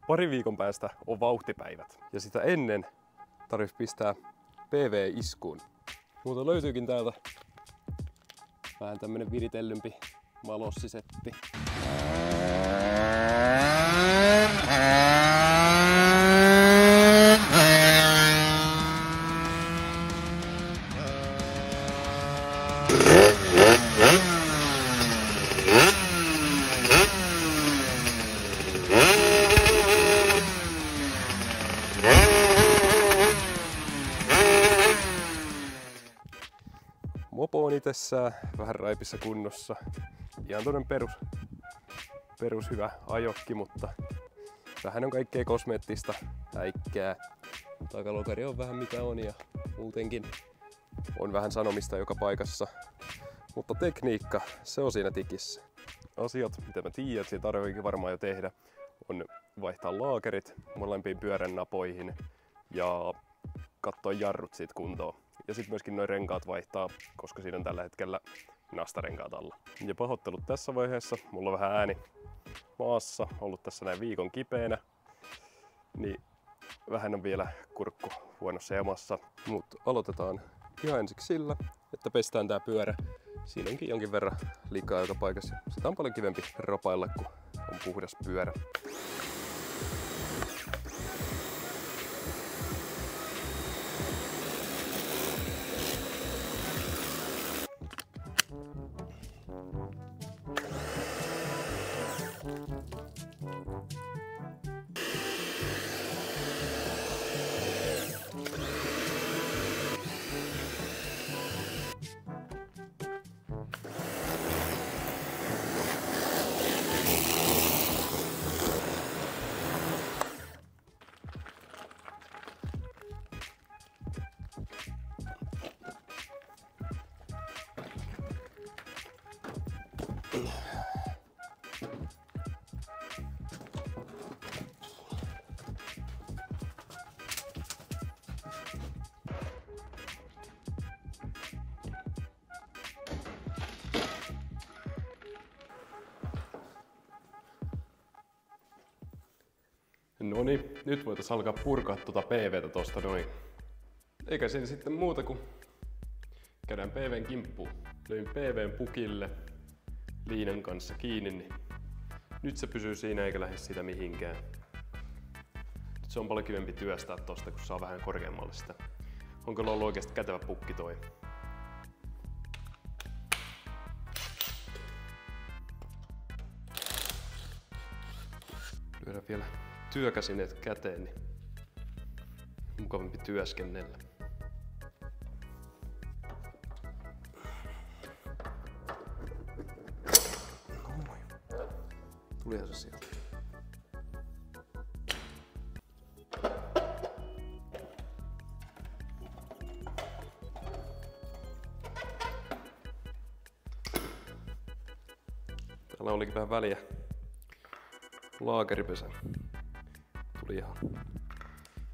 Pari viikon päästä on vauhtipäivät ja sitä ennen tarvitsisi pistää PV-iskuun. Mutta löytyykin täältä vähän tämmönen viritellympi malossisetti. Mopo on itsessään vähän raipissa kunnossa. Ihan toinen perus hyvä ajokki, mutta vähän on kaikkea kosmeettista häikkää. Takalokari on vähän mitä on ja muutenkin on vähän sanomista joka paikassa. Mutta tekniikka, se on siinä tikissä. Asiat, mitä mä tiedän, että siinä tarvitseekin varmaan jo tehdä, on vaihtaa laakerit molempiin pyörän napoihin ja katsoa jarrut siitä kuntoon. Ja sitten myöskin noin renkaat vaihtaa, koska siinä on tällä hetkellä nastarenkaat alla. Ja pahoittelut tässä vaiheessa, mulla on vähän ääni maassa, ollut tässä näin viikon kipeänä, niin vähän on vielä kurkku huonossa jamassa. Mutta aloitetaan ihan ensiksi sillä, että pestään tää pyörä. Siinä onkin jonkin verran likaa joka paikassa. Sitä on paljon kivempi ropailla, kun on puhdas pyörä. Noniin, nyt voitaisiin alkaa purkaa tuota PVtä tosta noin. Eikä siinä sitten muuta kuin käydään PVn kimppuun. Löin PVn pukille liinan kanssa kiinni, niin nyt se pysyy siinä eikä lähde siitä mihinkään. Nyt se on paljon kivempi työstää tosta, kun saa vähän korkeammalle sitä. On kyllä ollut oikeasti kätevä pukki toi. Lyödään vielä työkäsineet käteen, niin mukavampi työskennellä. Noin. Tulihan se sieltä. Täällä olikin vähän väliä laakeripesä. Tuli ihan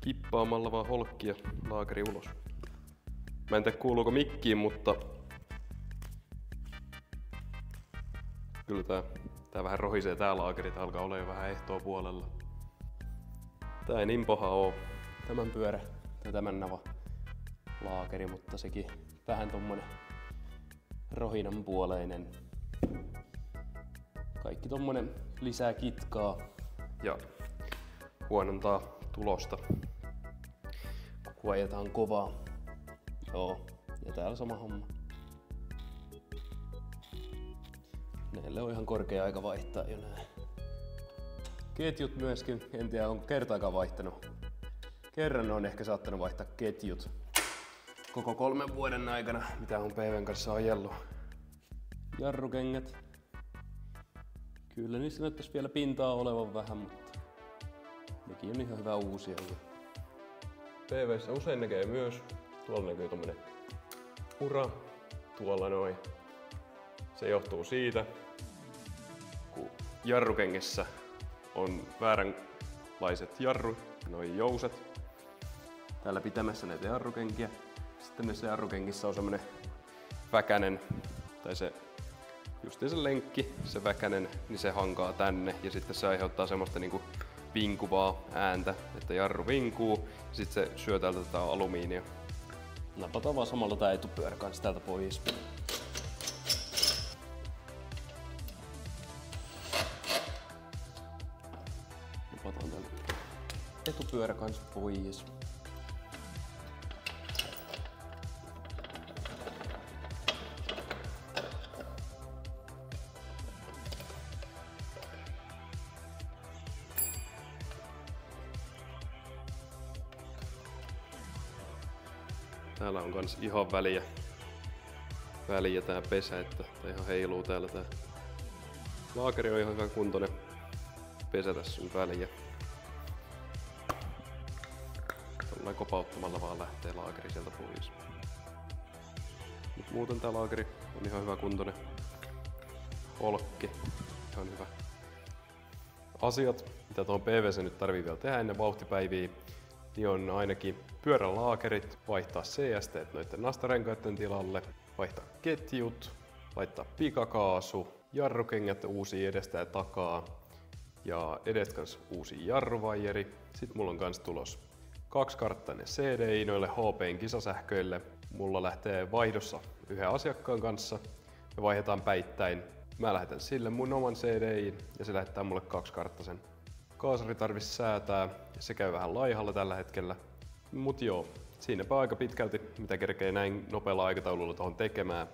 kippaamalla vaan holkki ja laakeri ulos. Mä en tiedä kuuluuko mikkiin, mutta kyllä tää vähän rohisee tää laakeri, tää alkaa olla jo vähän ehtoa puolella. Tää ei niin paha oo tämän pyörä tai tämän nava laakeri, mutta sekin vähän tommonen rohinan puoleinen. Kaikki tommonen lisää kitkaa ja huonontaa tulosta, kun ajetaan kovaa. Joo, ja täällä sama homma. Näille on ihan korkea aika vaihtaa jo nää ketjut myöskin. En tiedä, onko kertaakaan vaihtanut. Kerran on ehkä saattanut vaihtaa ketjut koko 3 vuoden aikana, mitä on PVn kanssa ajellut. Jarrukengät. Kyllä niissä näyttäisi vielä pintaa olevan vähän, mutta nekin on ihan hyvä uusia. PV:ssä usein näkee myös, tuolla näkyy tommonen ura, tuolla noin. Se johtuu siitä, kun jarrukengessä on vääränlaiset noin jouset. Täällä pitämässä näitä jarrukenkiä. Sitten näissä jarrukenkissä on semmonen väkänen, tai se justiin se lenkki, se väkänen, niin se hankaa tänne ja sitten se aiheuttaa semmoista niinku vinkuvaa ääntä, että jarru vinkuu ja sit se syö täältä tätä alumiinia. Napataan vaan samalla tää etupyörä kanssa täältä pois. Napataan tän etupyörä kanssa pois. Täällä on kans ihan väliä tää pesä, että tää ihan heiluu täällä tää. Laakeri on ihan hyvän kuntoinen. Pesä tässä on väliä. Tällainen kopauttamalla vaan lähtee laakeri sieltä pois. Mut muuten tää laakeri on ihan hyvä kuntoinen. Olkki, ihan hyvä. Asiat, mitä tuohon PVC nyt tarvii vielä tehdä ennen vauhtipäiviä, niin on ainakin pyörälaakerit, vaihtaa CST noiden nastarenkaiden tilalle, vaihtaa ketjut, laittaa pikakaasu, jarrukengät uusia edestä ja takaa ja edestä kans uusi jarruvaijeri. Sitten mulla on kans tulos 2-karttainen CDI noille HP:n kisasähköille. Mulla lähtee vaihdossa yhden asiakkaan kanssa. Me vaihdetaan päittäin. Mä lähetän sille mun oman CDIin ja se lähettää mulle 2-karttaisen. Kaasari tarvitsisi säätää ja se käy vähän laihalla tällä hetkellä. Mut joo, siinäpä aika pitkälti mitä kerkee näin nopealla aikataululla tuohon tekemään.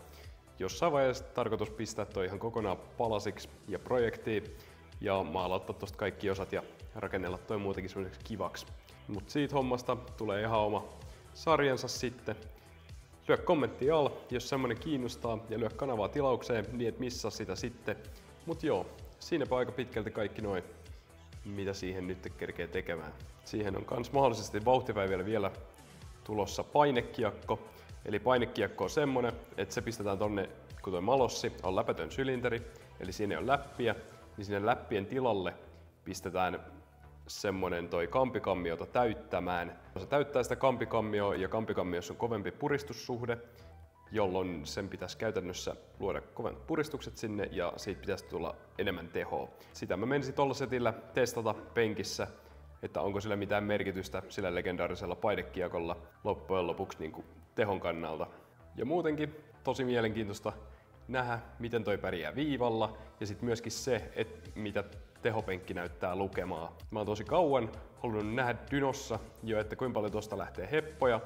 Jossain vaiheessa tarkoitus pistää toi ihan kokonaan palasiksi ja projektiin ja maalauttaa tosta kaikki osat ja rakennella toi muutenkin semmoiseksi kivaksi. Mut siitä hommasta tulee ihan oma sarjansa sitten. Lyö kommentti alla, jos semmonen kiinnostaa ja lyö kanavaa tilaukseen niin et missaa sitä sitten. Mut joo, siinäpä aika pitkälti kaikki noin, mitä siihen nyt kerkee tekemään. Siihen on kans mahdollisesti vauhtipäivillä vielä tulossa painekiekko. Eli painekiekko on semmonen, että se pistetään tonne, kun toi malossi on läpätön sylinteri, eli siinä ei ole läppiä, niin sinne läppien tilalle pistetään semmonen toi kampikammiota täyttämään. Se täyttää sitä kampikammioa ja kampikammiossa on kovempi puristussuhde, jolloin sen pitäisi käytännössä luoda kovemmat puristukset sinne ja siitä pitäisi tulla enemmän tehoa. Sitä mä menisin tolla setillä testata penkissä, että onko sillä mitään merkitystä sillä legendaarisella painekiekolla loppujen lopuksi niin kuin tehon kannalta. Ja muutenkin tosi mielenkiintoista nähdä, miten toi pärjää viivalla ja sitten myöskin se, että mitä tehopenkki näyttää lukemaan. Mä oon tosi kauan halunnut nähdä dynossa jo, että kuinka paljon tosta lähtee heppoja.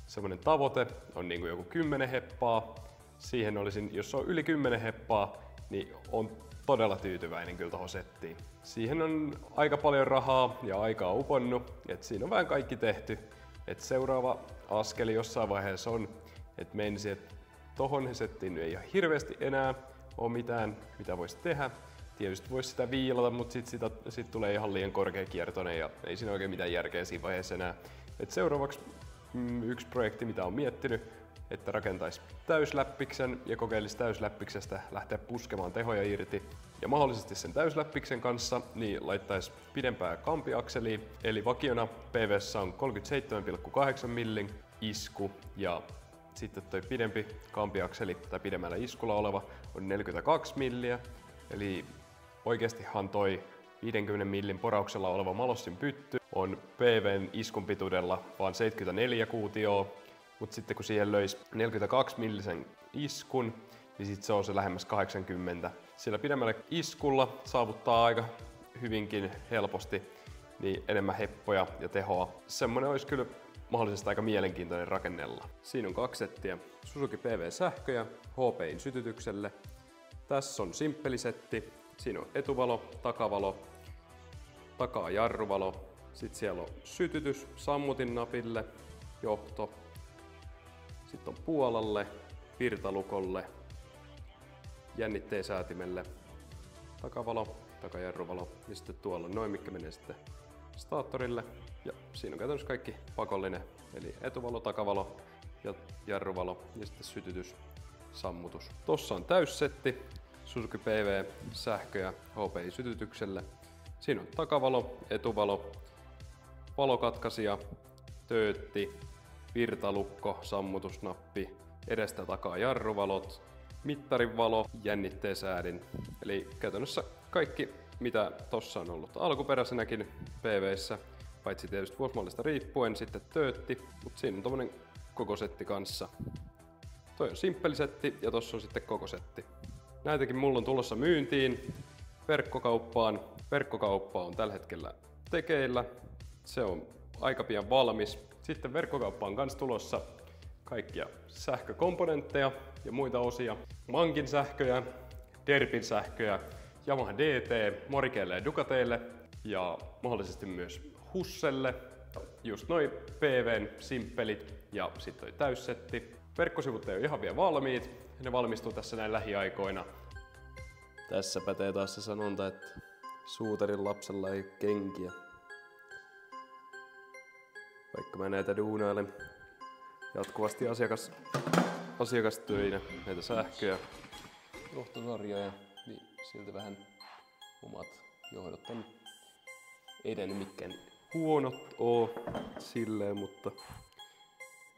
Semmoinen tavoite on niin kuin joku 10 heppaa. Siihen olisin, jos on yli 10 heppaa, niin on todella tyytyväinen kyllä tohon settiin. Siihen on aika paljon rahaa ja aikaa uponnut, että siinä on vähän kaikki tehty. Et seuraava askeli jossain vaiheessa on, että menisin, että tohon settiin ei ole hirveästi enää ole mitään, mitä voisi tehdä. Tietysti voisi sitä viilata, mutta sit tulee ihan liian korkeakiertoinen ja ei siinä oikein mitään järkeä siinä vaiheessa enää. Et seuraavaksi yksi projekti, mitä on miettinyt, että rakentaisi täysläppiksen ja kokeilisi täysläppiksestä lähteä puskemaan tehoja irti. Ja mahdollisesti sen täysläppiksen kanssa niin laittaisi pidempää kampiakselia. Eli vakiona PV:ssä on 37,8 millin isku ja sitten toi pidempi kampiakseli tai pidemmällä iskulla oleva on 42 milliä. Eli oikeastihan toi 50 millin porauksella oleva malossin pytty on PV:n iskun pituudella vaan 74 kuutioa, mutta sitten kun siihen löisi 42 millisen iskun, niin sitten se on se lähemmäs 80. Sillä pidemmällä iskulla saavuttaa aika hyvinkin helposti niin enemmän heppoja ja tehoa. Semmonen olisi kyllä mahdollisesti aika mielenkiintoinen rakennella. Siinä on 2 settiä Suzuki PV-sähköjä HP:n sytytykselle. Tässä on simppelisetti. Siinä on etuvalo, takavalo, takaa jarruvalo. Sitten siellä on sytytys sammutin-napille, johto. Sitten on puolalle, virtalukolle, jännitteen säätimelle, takavalo, takajarruvalo ja sitten tuolla on noin, mikä menee sitten staattorille. Ja siinä on käytännössä kaikki pakollinen, eli etuvalo, takavalo ja jarruvalo ja sitten sytytys, sammutus. Tossa on täyssetti Suzuki PV sähköjä HPI sytytykselle. Siinä on takavalo, etuvalo, valokatkaisija, töötti, virtalukko, sammutusnappi, edestä takaa jarruvalot, mittarin valo, jännitteen säädin. Eli käytännössä kaikki mitä tossa on ollut alkuperäisenäkin PV:ssä, paitsi tietysti vuosimallista riippuen sitten töötti, mutta siinä on tommonen koko setti kanssa. Toi on simppelisetti ja tossa on sitten koko setti. Näitäkin mulla on tulossa myyntiin verkkokauppaan. Verkkokauppa on tällä hetkellä tekeillä. Se on aika pian valmis. Sitten verkkokauppaan kanssa tulossa kaikkia sähkökomponentteja ja muita osia. Mankin sähköjä, Derpin sähköjä, Yamaha DT, Morikeille ja Ducateille ja mahdollisesti myös Husselle. Just noi PVn simppelit ja sitten toi täyssetti. Verkkosivut ei ole ihan vielä valmiit. Ne valmistuu tässä näin lähiaikoina. Tässä pätee taas se sanonta, että suutarin lapsella ei ole kenkiä. Vaikka mä näitä duunailen jatkuvasti asiakastöinä, näitä sähköjä, johtosarjoja, niin siltä vähän omat johdot on edennyt, mikään huonot oo silleen, mutta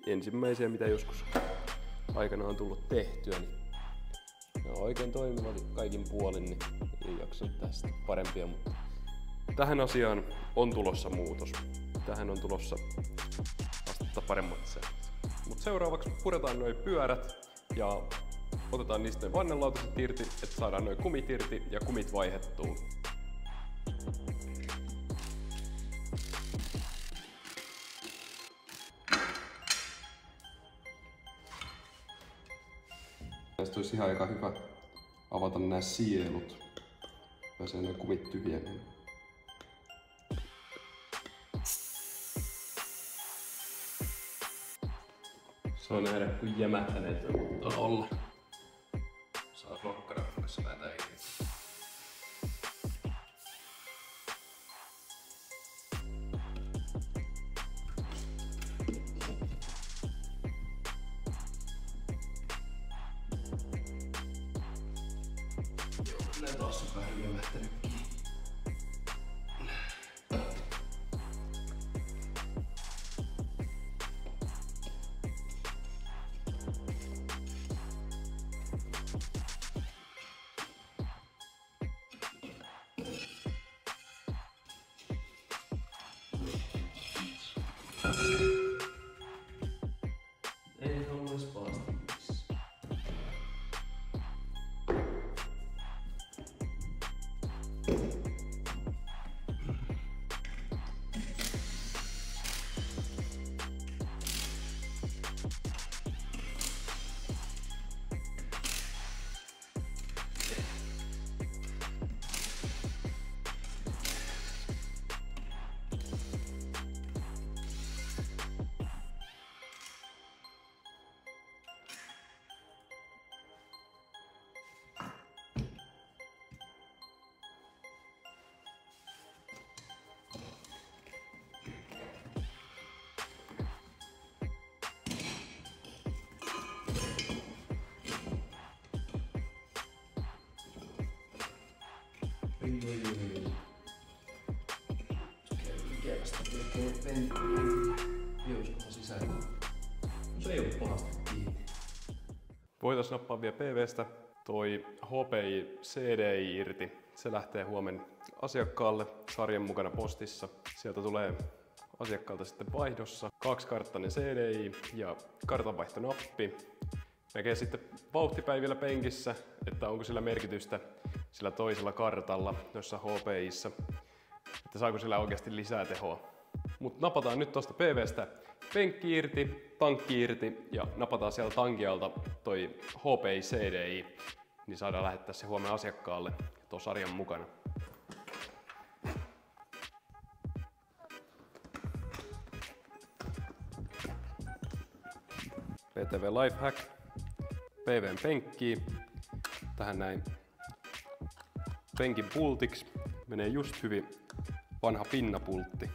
ensimmäisiä mitä joskus aikanaan on tullut tehtyä, niin ne on oikein toimivat kaikin puolin, niin ei jaksa tästä parempia, mutta tähän asiaan on tulossa muutos. Tähän on tulossa astetta paremmat säännöt. Mutta seuraavaksi puretaan noi pyörät ja otetaan niistä ne vannelautaset irti, että saadaan noi kumit irti ja kumit vaihettuu. Näistä olisi ihan aika hyvä avata nämä sielut. Pääsee ne kumit tyhjenemään. Saa nähdä, kun jämähtäneet on olla. Saa rokkarakassa näitä irti. Joo, ne taas on vähän jämähtänytkin. Ei halua pahasti missään. Ikävästi tekee penttiä. Jouskohan sisällä. Se ei ollut pahasti kiinni. Voitais nappaa vielä PVstä toi HPI CDI irti. Se lähtee huomenna asiakkaalle sarjan mukana postissa. Sieltä tulee asiakkaalta sitten vaihdossa 2-karttainen CDI ja kartanvaihtonappi. Näkee sitten vauhtipäivillä penkissä, että onko sillä merkitystä sillä toisella kartalla, noissa HPI:ssa, että saako sillä oikeasti lisää tehoa. Mut napataan nyt tosta PVstä penkki irti, tankki irti ja napataan siellä tankialta toi HPI CDI, niin saadaan lähettää se huomenna asiakkaalle tuon sarjan mukana. PTV Lifehack. PVn penkkiin. Tähän näin penkin pultiksi menee just hyvin vanha pinnapultti.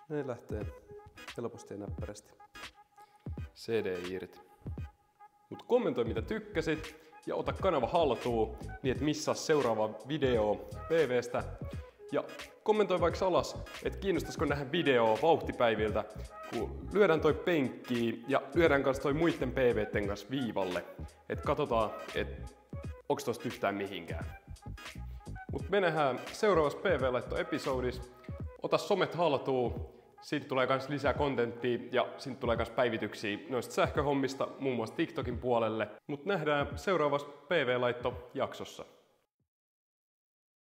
Ne lähtee helposti ja näppärästi CD irti. Mut kommentoi mitä tykkäsit ja ota kanava haltuun, niin et missaa seuraava video PVstä. Ja kommentoi vaikka alas, että kiinnostaisiko nähdä videoa vauhtipäiviltä, kun lyödään toi penkkiin ja lyödään kanssa toi muiden PVten kanssa viivalle. Et katsotaan, että onks tosta yhtään mihinkään. Mut me nähdään seuraavassa PV-laitto-episodissa. Ota somet haltuun, siitä tulee kans lisää kontenttia ja siitä tulee kans päivityksiä noista sähköhommista, muun muassa TikTokin puolelle. Mut nähdään seuraavassa PV-laitto-jaksossa.